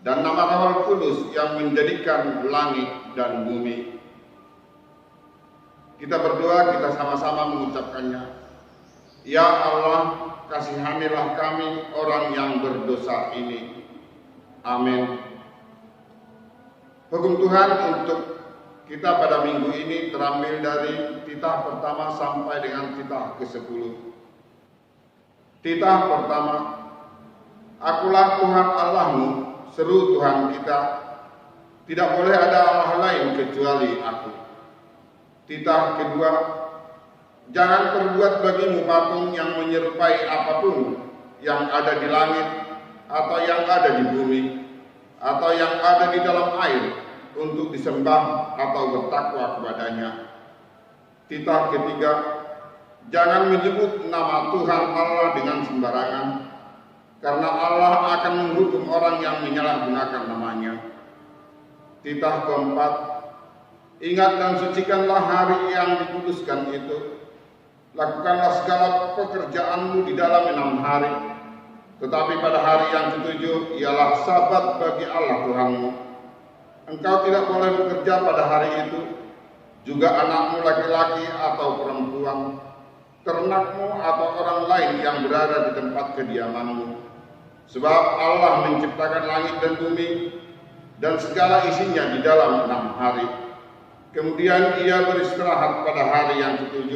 dan nama Roh Kudus yang menjadikan langit dan bumi. Kita berdoa, kita sama-sama mengucapkannya. Ya Allah, kasihanilah kami orang yang berdosa ini. Amin. Hukum Tuhan untuk kita pada minggu ini terambil dari titah pertama sampai dengan titah ke-10. Titah pertama, Akulah Tuhan Allahmu, seru Tuhan kita, tidak boleh ada Allah lain kecuali Aku. Titah kedua, jangan perbuat bagimu patung yang menyerupai apapun yang ada di langit, atau yang ada di bumi, atau yang ada di dalam air, untuk disembah atau bertakwa kepadanya. Titah ketiga, jangan menyebut nama Tuhan Allah dengan sembarangan, karena Allah akan menghukum orang yang menyalahgunakan namanya. Titah keempat, ingat dan sucikanlah hari yang dikuduskan itu. Lakukanlah segala pekerjaanmu di dalam 6 hari, tetapi pada hari yang ke-7 ialah Sabat bagi Allah Tuhanmu. Engkau tidak boleh bekerja pada hari itu, juga anakmu laki-laki atau perempuan, ternakmu atau orang lain yang berada di tempat kediamanmu. Sebab Allah menciptakan langit dan bumi dan segala isinya di dalam 6 hari. Kemudian Ia beristirahat pada hari yang ke-7.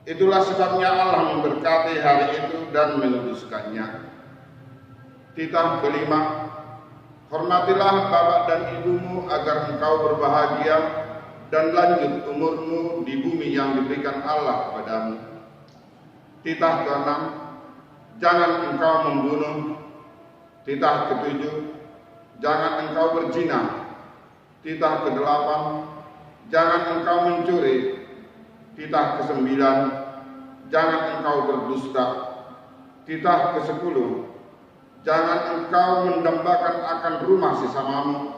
Itulah sebabnya Allah memberkati hari itu dan menguduskannya. Titah kelima, hormatilah bapak dan ibumu agar engkau berbahagia dan lanjut umurmu di bumi yang diberikan Allah kepadamu. Titah keenam, jangan engkau membunuh. Titah ketujuh, jangan engkau berzina. Titah kedelapan, jangan engkau mencuri. Titah ke-9, jangan engkau berdusta. Titah ke-10, jangan engkau mendambakan akan rumah sesamamu.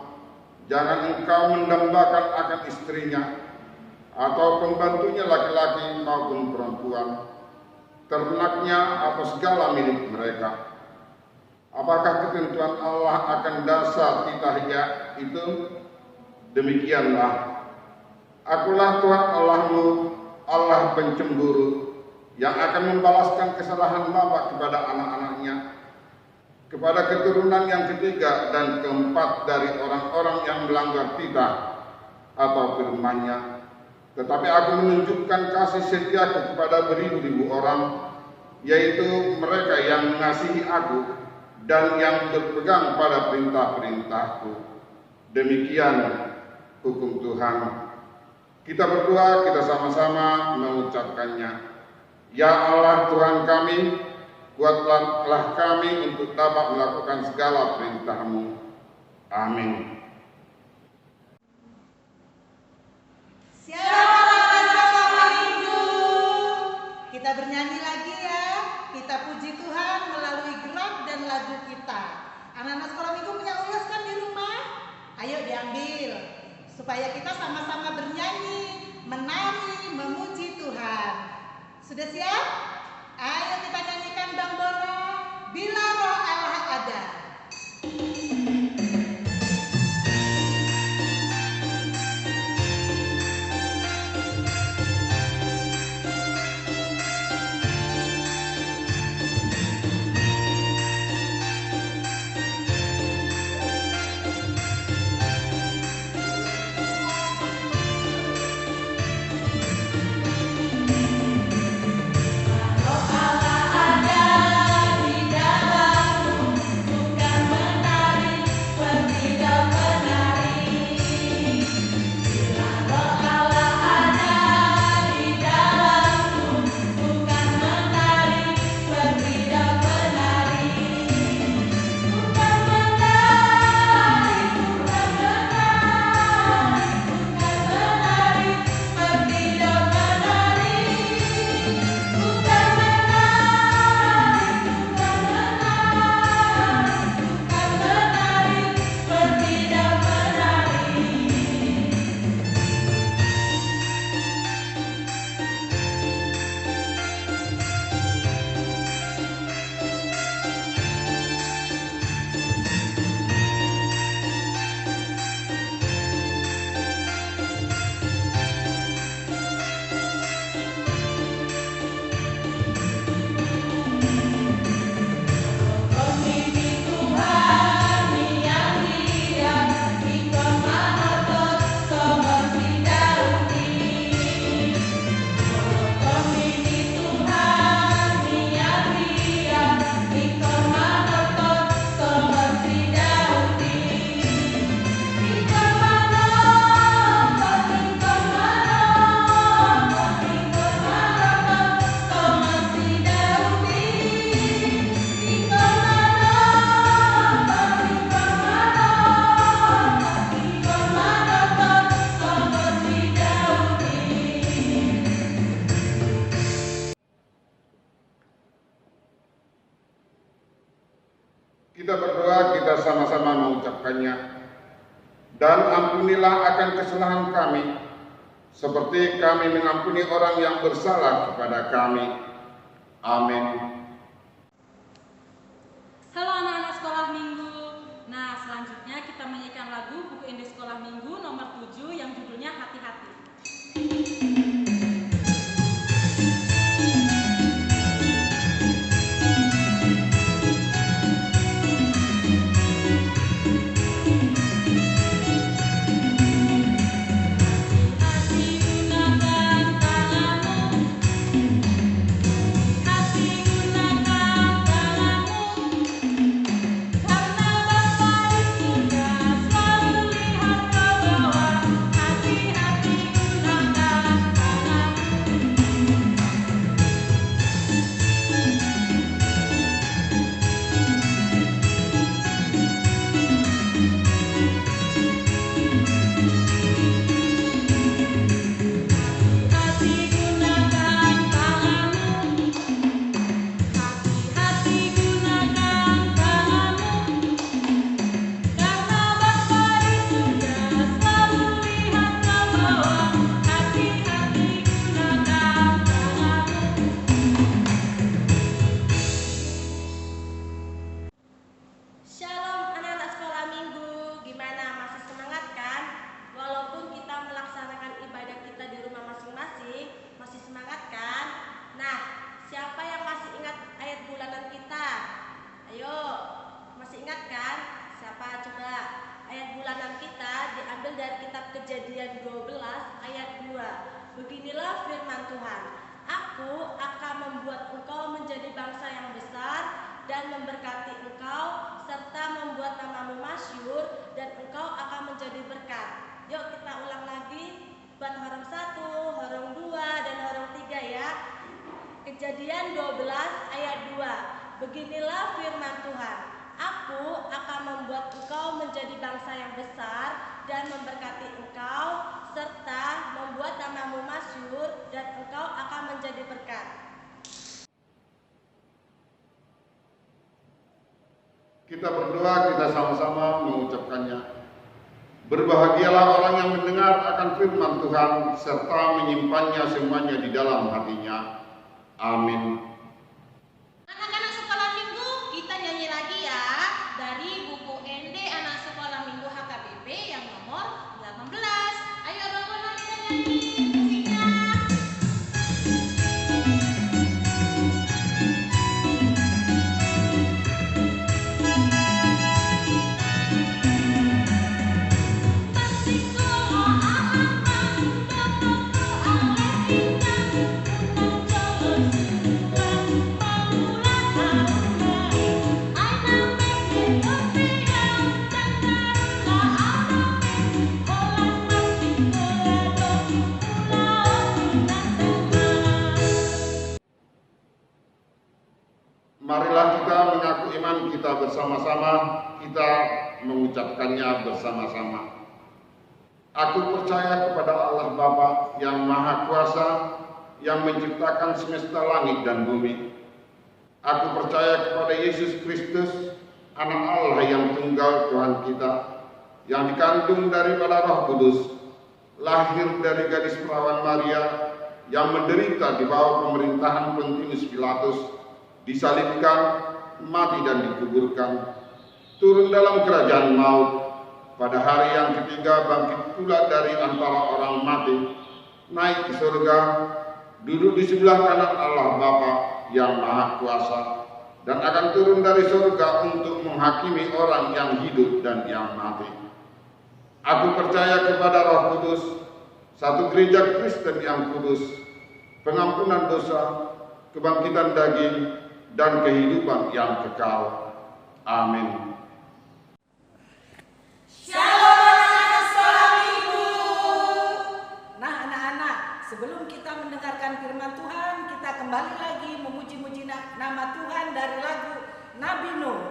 Jangan engkau mendambakan akan istrinya, atau pembantunya laki-laki maupun perempuan, ternaknya atau segala milik mereka. Apakah ketentuan Allah akan dasar titahnya itu? Demikianlah. Akulah Tuhan Allahmu, Allah pencemburu, yang akan membalaskan kesalahan bapak kepada anak-anaknya, kepada keturunan yang ketiga dan keempat dari orang-orang yang melanggar titah atau firman-Nya. Tetapi Aku menunjukkan kasih setiaku kepada beribu-ribu orang, yaitu mereka yang mengasihi Aku dan yang berpegang pada perintah-perintahku. Demikian hukum Tuhan. Kita berdoa, kita sama-sama mengucapkannya. Ya Allah Tuhan kami, kuatkanlah kami untuk dapat melakukan segala perintah-Mu. Amin. Selamat Minggu. Kita bernyanyi lagi ya. Kita puji Tuhan melalui gerak dan lagu kita. Anak-anak sekolah minggu punya ulas kan di rumah? Ayo diambil, supaya kita sama-sama bernyanyi, menari, memuji Tuhan. Sudah siap? Ayo kita nyanyikan Bang Bono, Bila Roh Allah Ada. Roh Allah ada di dalammu. mengucapkannya. Dan ampunilah akan kesalahan kami, seperti kami mengampuni orang yang bersalah kepada kami. Amin. Halo anak-anak sekolah minggu. Nah, selanjutnya kita menyanyikan lagu buku Ende Sekolah Minggu nomor 7 yang judulnya Hati-Hati. Shalom anak-anak sekolah minggu, gimana masih semangat kan? Walaupun kita melaksanakan ibadah kita di rumah masing-masing, masih semangat kan? Nah, siapa yang masih ingat ayat bulanan kita? Ayo, masih ingat kan? Siapa coba? Ayat bulanan kita diambil dari kitab Kejadian 12 ayat 2. Beginilah firman Tuhan, Aku akan membuat engkau menjadi bangsa yang besar dan memberkati engkau, serta membuat namamu masyhur, dan engkau akan menjadi berkat. Yuk kita ulang lagi, buat horong 1, horong 2, dan horong 3 ya. Kejadian 12 ayat 2. Beginilah firman Tuhan, Aku akan membuat engkau menjadi bangsa yang besar dan memberkati engkau, serta membuat namamu masyhur, dan engkau akan menjadi berkat. Kita berdoa, kita sama-sama mengucapkannya. Berbahagialah orang yang mendengar akan firman Tuhan serta menyimpannya semuanya di dalam hatinya. Amin. Anak-anak sekolah minggu, kita nyanyi lagi ya dari buku Ende Anak Sekolah Minggu HKBP yang nomor 18. Ayo Romono kita nyanyi musiknya. Marilah kita mengaku iman kita bersama-sama, kita mengucapkannya bersama-sama. Aku percaya kepada Allah Bapa yang Maha Kuasa, yang menciptakan semesta langit dan bumi. Aku percaya kepada Yesus Kristus, Anak Allah yang tunggal Tuhan kita, yang dikandung daripada Roh Kudus, lahir dari gadis perawan Maria, yang menderita di bawah pemerintahan Pontius Pilatus, disalibkan, mati dan dikuburkan, turun dalam kerajaan maut, pada hari yang ketiga bangkit pula dari antara orang mati, naik ke surga, duduk di sebelah kanan Allah Bapa yang Maha Kuasa, dan akan turun dari surga untuk menghakimi orang yang hidup dan yang mati. Aku percaya kepada Roh Kudus, satu gereja Kristen yang kudus, pengampunan dosa, kebangkitan daging, dan kehidupan yang kekal. Amin. Shalom anak-anak sekolah minggu. Nah anak-anak, sebelum kita mendengarkan firman Tuhan, kita kembali lagi memuji-muji nama Tuhan dari lagu Nabi Nuh.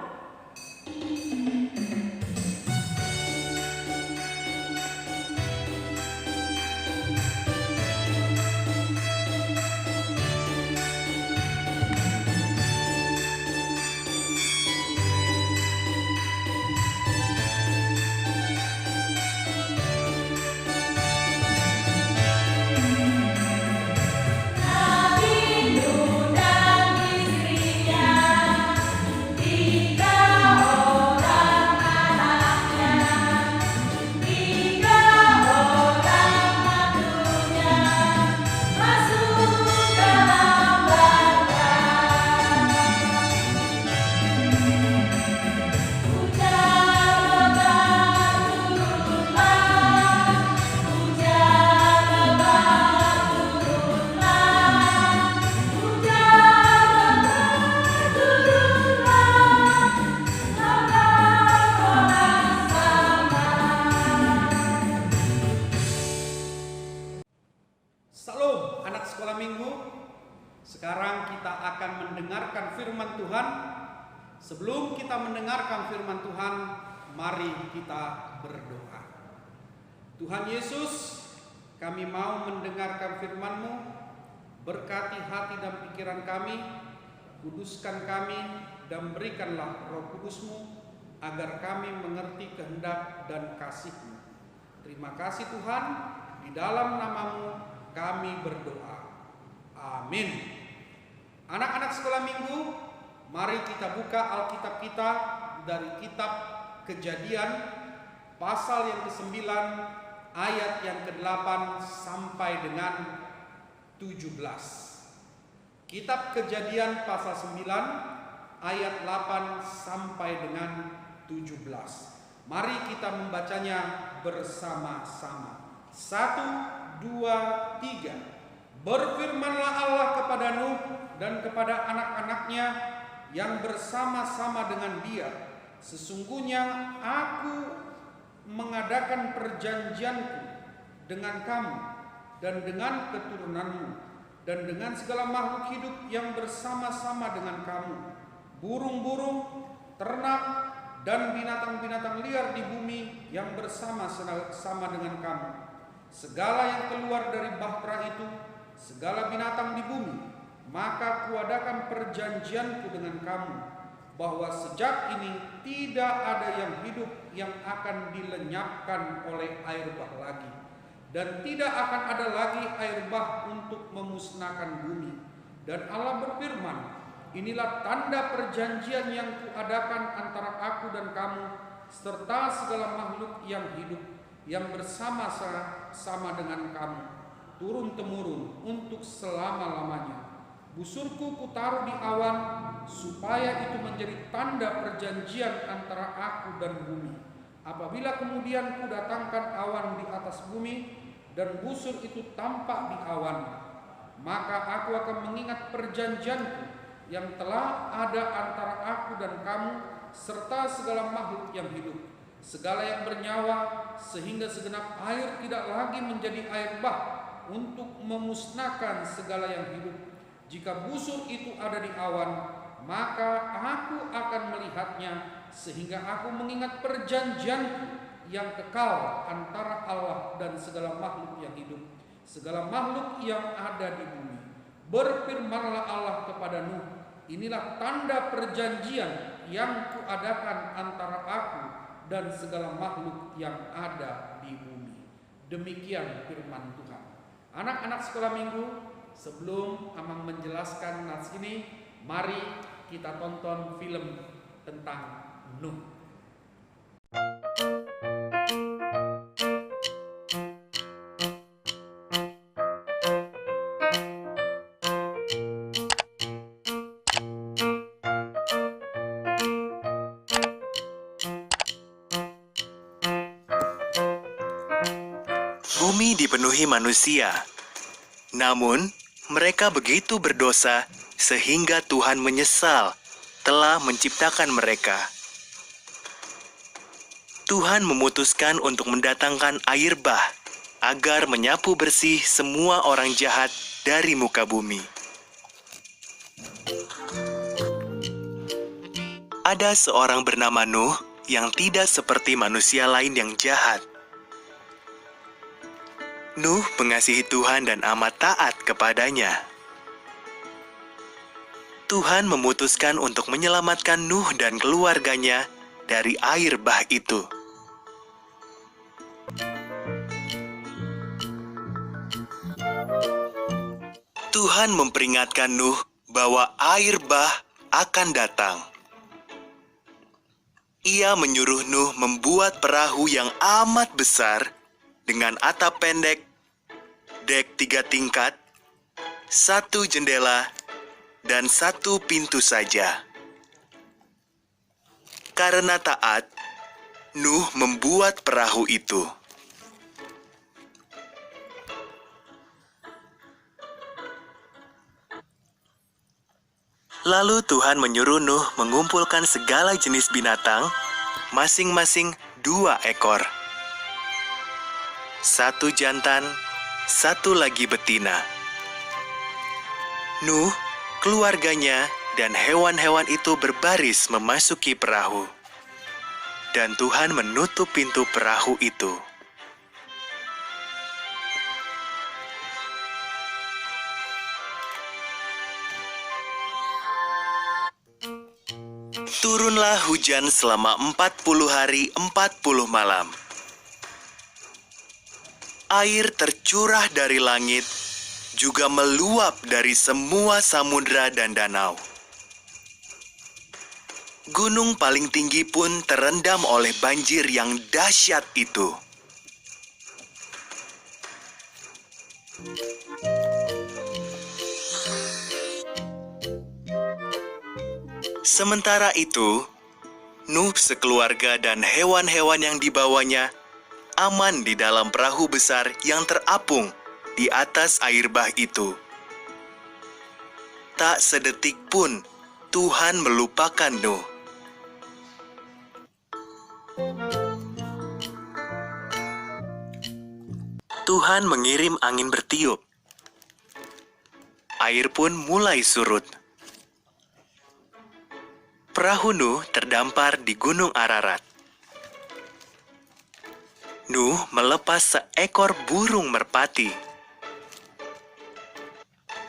Sekarang kita akan mendengarkan firman Tuhan. Sebelum kita mendengarkan firman Tuhan, mari kita berdoa. Tuhan Yesus, kami mau mendengarkan firman-Mu. Berkati hati dan pikiran kami, kuduskan kami, dan berikanlah Roh Kudus-Mu agar kami mengerti kehendak dan kasih-Mu. Terima kasih Tuhan, di dalam nama-Mu kami berdoa. Amin. Anak-anak sekolah minggu, mari kita buka Alkitab kita dari kitab Kejadian pasal yang ke-9 ayat yang ke-8 sampai dengan 17. Kitab Kejadian pasal 9 ayat 8 sampai dengan 17. Mari kita membacanya bersama-sama. 1, 2, 3. Berfirmanlah Allah kepada Nuh dan kepada anak-anaknya yang bersama-sama dengan dia. Sesungguhnya aku mengadakan perjanjianku dengan kamu dan dengan keturunanmu dan dengan segala makhluk hidup yang bersama-sama dengan kamu, burung-burung, ternak, dan binatang-binatang liar di bumi yang bersama-sama dengan kamu. Segala yang keluar dari bahtera itu, segala binatang di bumi, maka kuadakan perjanjianku dengan kamu, bahwa sejak ini tidak ada yang hidup yang akan dilenyapkan oleh air bah lagi, dan tidak akan ada lagi air bah untuk memusnahkan bumi. Dan Allah berfirman, inilah tanda perjanjian yang kuadakan antara aku dan kamu, serta segala makhluk yang hidup yang bersama-sama dengan kamu, turun-temurun untuk selama-lamanya. Busurku kutaruh di awan, supaya itu menjadi tanda perjanjian antara aku dan bumi. Apabila kemudian kudatangkan awan di atas bumi, dan busur itu tampak di awan, maka aku akan mengingat perjanjianku yang telah ada antara aku dan kamu, serta segala makhluk yang hidup, segala yang bernyawa, sehingga segenap air tidak lagi menjadi air bah untuk memusnahkan segala yang hidup. Jika busur itu ada di awan, maka aku akan melihatnya, sehingga aku mengingat perjanjianku yang kekal antara Allah dan segala makhluk yang hidup, segala makhluk yang ada di bumi. Berfirmanlah Allah kepada Nuh, inilah tanda perjanjian yang kuadakan antara aku dan segala makhluk yang ada di bumi. Demikian firman Tuhan. Anak-anak sekolah minggu, sebelum Amang menjelaskan nas ini, mari kita tonton film tentang Nuh. Bumi dipenuhi manusia. Namun, mereka begitu berdosa sehingga Tuhan menyesal telah menciptakan mereka. Tuhan memutuskan untuk mendatangkan air bah agar menyapu bersih semua orang jahat dari muka bumi. Ada seorang bernama Nuh yang tidak seperti manusia lain yang jahat. Nuh mengasihi Tuhan dan amat taat kepadanya. Tuhan memutuskan untuk menyelamatkan Nuh dan keluarganya dari air bah itu. Tuhan memperingatkan Nuh bahwa air bah akan datang. Ia menyuruh Nuh membuat perahu yang amat besar dengan atap pendek, dek 3 tingkat, 1 jendela, dan 1 pintu saja. Karena taat, Nuh membuat perahu itu. Lalu Tuhan menyuruh Nuh mengumpulkan segala jenis binatang, masing-masing 2 ekor. 1 jantan, 1 lagi betina. Nuh, keluarganya, dan hewan-hewan itu berbaris memasuki perahu. Dan Tuhan menutup pintu perahu itu. Turunlah hujan selama 40 hari 40 malam. Air tercurah dari langit, juga meluap dari semua samudra dan danau. Gunung paling tinggi pun terendam oleh banjir yang dahsyat itu. Sementara itu, Nuh sekeluarga dan hewan-hewan yang dibawanya aman di dalam perahu besar yang terapung di atas air bah itu. Tak sedetik pun Tuhan melupakan Nuh. Tuhan mengirim angin bertiup. Air pun mulai surut. Perahu Nuh terdampar di Gunung Ararat. Nuh melepas seekor burung merpati.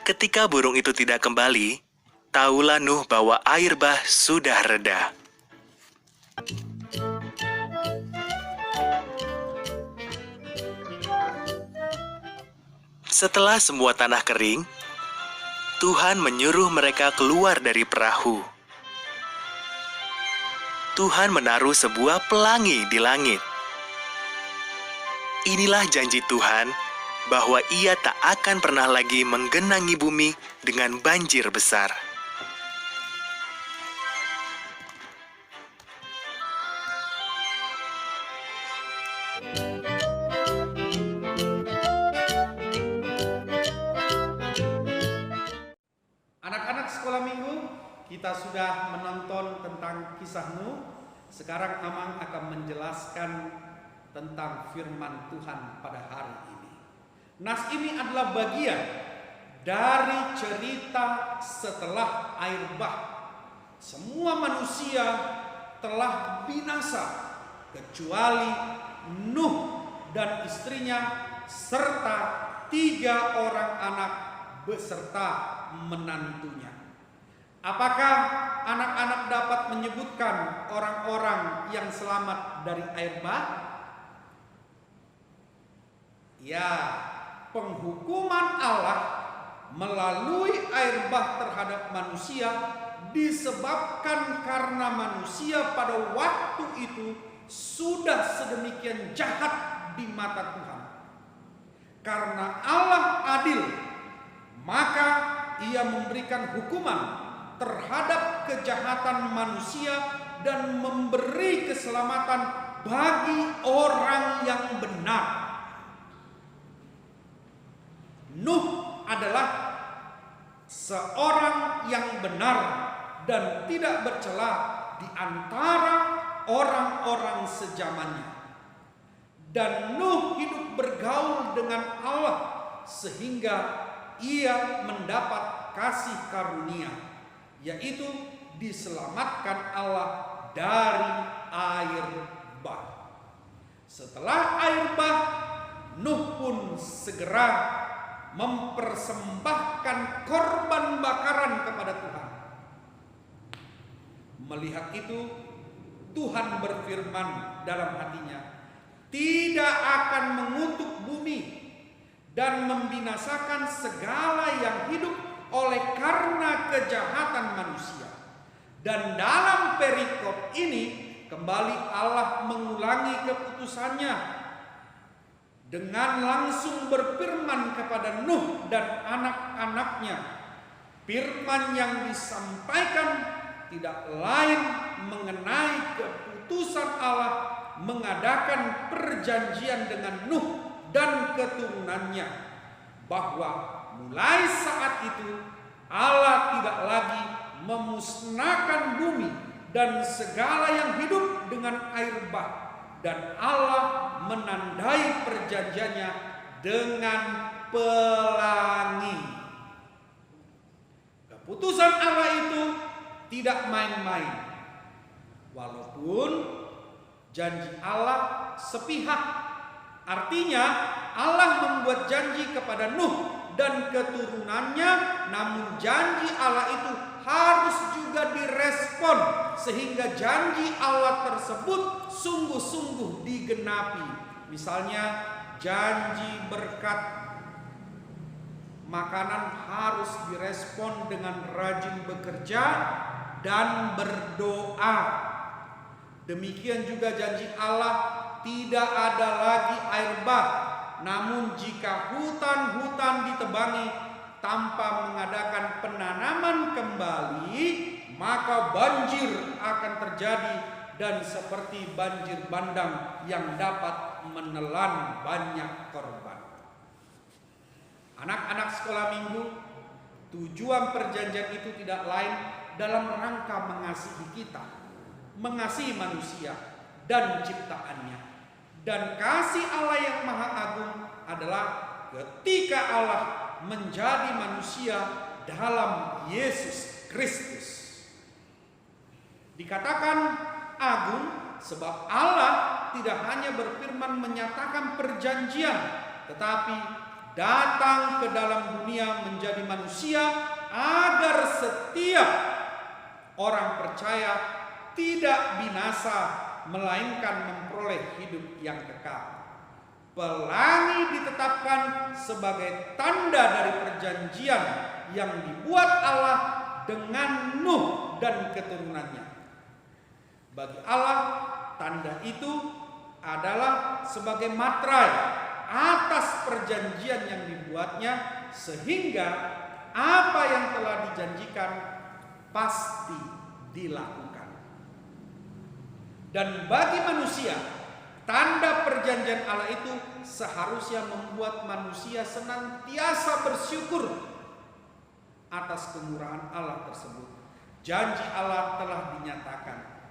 Ketika burung itu tidak kembali, tahulah Nuh bahwa air bah sudah reda. Setelah semua tanah kering, Tuhan menyuruh mereka keluar dari perahu. Tuhan menaruh sebuah pelangi di langit. Inilah janji Tuhan bahwa Ia tak akan pernah lagi menggenangi bumi dengan banjir besar. Anak-anak sekolah minggu, kita sudah menonton tentang kisah Nuh. Sekarang Amang akan menjelaskan tentang firman Tuhan pada hari ini. Nas ini adalah bagian dari cerita setelah air bah. Semua manusia telah binasa kecuali Nuh dan istrinya serta 3 orang anak beserta menantunya. Apakah anak-anak dapat menyebutkan orang-orang yang selamat dari air bah? Ya, penghukuman Allah melalui air bah terhadap manusia disebabkan karena manusia pada waktu itu sudah sedemikian jahat di mata Tuhan. Karena Allah adil, maka Ia memberikan hukuman terhadap kejahatan manusia dan memberi keselamatan bagi orang yang benar. Nuh adalah seorang yang benar dan tidak bercela di antara orang-orang sejamannya. Dan Nuh hidup bergaul dengan Allah sehingga ia mendapat kasih karunia, yaitu diselamatkan Allah dari air bah. Setelah air bah, Nuh pun segera mempersembahkan korban bakaran kepada Tuhan. Melihat itu, Tuhan berfirman dalam hatinya, tidak akan mengutuk bumi dan membinasakan segala yang hidup oleh karena kejahatan manusia. Dan dalam perikop ini kembali Allah mengulangi keputusannya dengan langsung berfirman kepada Nuh dan anak-anaknya. Firman yang disampaikan tidak lain mengenai keputusan Allah mengadakan perjanjian dengan Nuh dan keturunannya, bahwa mulai saat itu Allah tidak lagi memusnahkan bumi dan segala yang hidup dengan air bah, dan Allah menandai perjanjiannya dengan pelangi. Keputusan Allah itu tidak main-main. Walaupun janji Allah sepihak, artinya Allah membuat janji kepada Nuh dan keturunannya, namun janji Allah itu harus juga direspon sehingga janji Allah tersebut sungguh-sungguh digenapi. Misalnya janji berkat makanan harus direspon dengan rajin bekerja dan berdoa. Demikian juga janji Allah tidak ada lagi air bah. Namun jika hutan-hutan ditebangi tanpa mengadakan penanaman kembali, maka banjir akan terjadi dan seperti banjir bandang yang dapat menelan banyak korban. Anak-anak sekolah minggu, tujuan perjanjian itu tidak lain dalam rangka mengasihi kita, mengasihi manusia dan ciptaannya. Dan kasih Allah yang maha agung adalah ketika Allah menjadi manusia dalam Yesus Kristus. Dikatakan agung sebab Allah tidak hanya berfirman menyatakan perjanjian, tetapi datang ke dalam dunia menjadi manusia agar setiap orang percaya tidak binasa melainkan memperoleh hidup yang kekal. Pelangi ditetapkan sebagai tanda dari perjanjian yang dibuat Allah dengan Nuh dan keturunannya. Bagi Allah, tanda itu adalah sebagai materai atas perjanjian yang dibuatnya, sehingga apa yang telah dijanjikan pasti dilakukan. Dan bagi manusia, tanda perjanjian Allah itu seharusnya membuat manusia senantiasa bersyukur atas kemurahan Allah tersebut. Janji Allah telah dinyatakan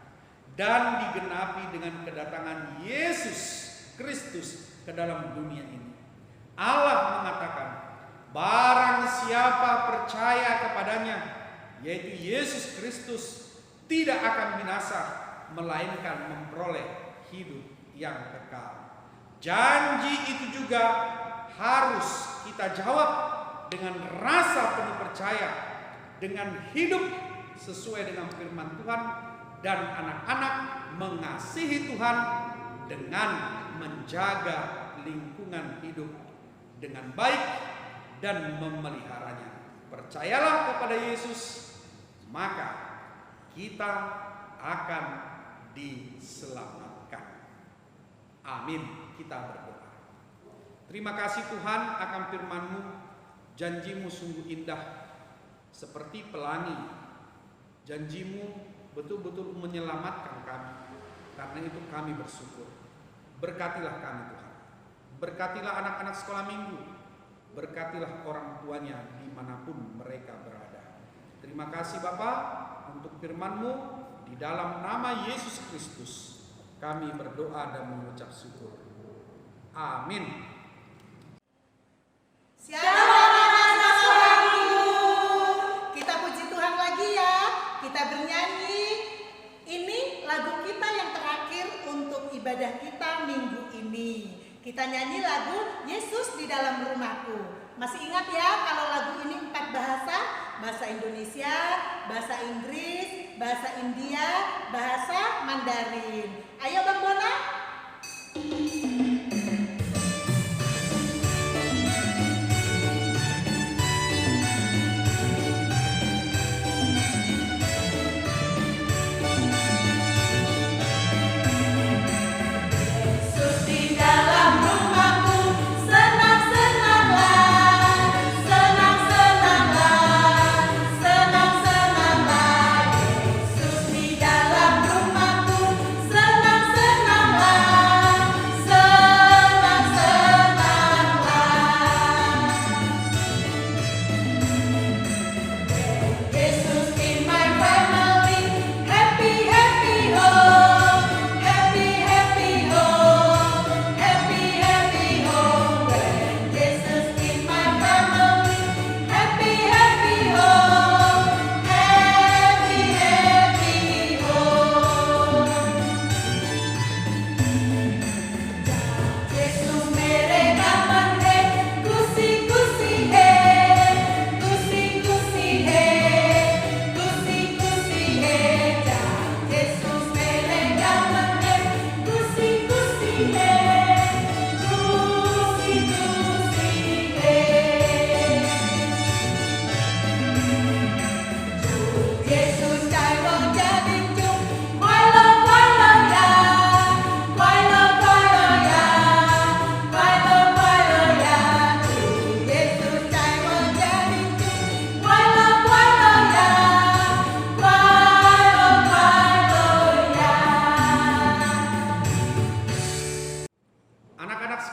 dan digenapi dengan kedatangan Yesus Kristus ke dalam dunia ini. Allah mengatakan, barang siapa percaya kepadanya, yaitu Yesus Kristus, tidak akan binasa, melainkan memperoleh hidup yang kekal. Janji itu juga harus kita jawab dengan rasa penuh percaya, dengan hidup sesuai dengan firman Tuhan, dan anak-anak mengasihi Tuhan dengan menjaga lingkungan hidup dengan baik dan memeliharanya. Percayalah kepada Yesus, maka kita akan diselamatkan. Amin. Kita berdoa. Terima kasih Tuhan akan firman-Mu. Janji-Mu sungguh indah seperti pelangi. Janji-Mu betul-betul menyelamatkan kami. Karena itu kami bersyukur. Berkatilah kami Tuhan. Berkatilah anak-anak sekolah minggu. Berkatilah orang tuanya dimanapun mereka berada. Terima kasih Bapa untuk firman-Mu. Di dalam nama Yesus Kristus kami berdoa dan mengucap syukur. Amin. Shalom anak-anak sekolah minggu. Kita puji Tuhan lagi ya. Kita bernyanyi. Ini lagu kita yang terakhir untuk ibadah kita minggu ini. Kita nyanyi lagu Yesus di dalam rumahku. Masih ingat ya kalau lagu ini 4 bahasa? Bahasa Indonesia, bahasa Inggris, bahasa India, bahasa Mandarin. Ayo Bang Bona. Senang-senanglah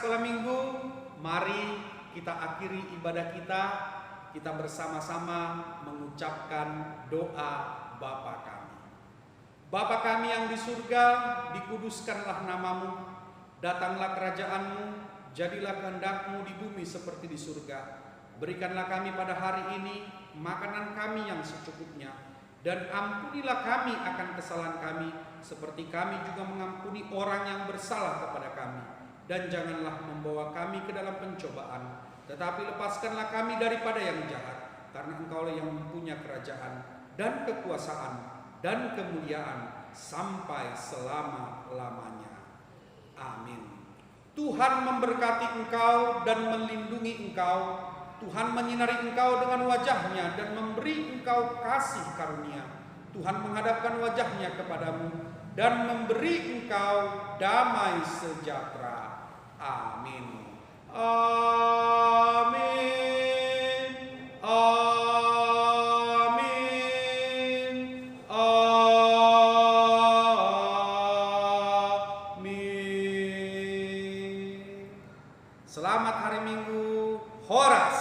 sekolah minggu, mari kita akhiri ibadah kita. Kita bersama-sama mengucapkan doa Bapa kami. Bapa kami yang di surga, dikuduskanlah namamu, datanglah kerajaanmu, jadilah kehendak-Mu di bumi seperti di surga. Berikanlah kami pada hari ini makanan kami yang secukupnya, dan ampunilah kami akan kesalahan kami, seperti kami juga mengampuni orang yang bersalah kepada kami. Dan janganlah membawa kami ke dalam pencobaan, tetapi lepaskanlah kami daripada yang jahat, karena Engkaulah yang mempunyai kerajaan dan kekuasaan dan kemuliaan sampai selama-lamanya. Amin. Tuhan memberkati engkau dan melindungi engkau. Tuhan menyinari engkau dengan wajah-Nya dan memberi engkau kasih karunia. Tuhan menghadapkan wajah-Nya kepadamu dan memberi engkau damai sejahtera. Amin. Amin. Amin. Amin. Selamat hari Minggu. Horas.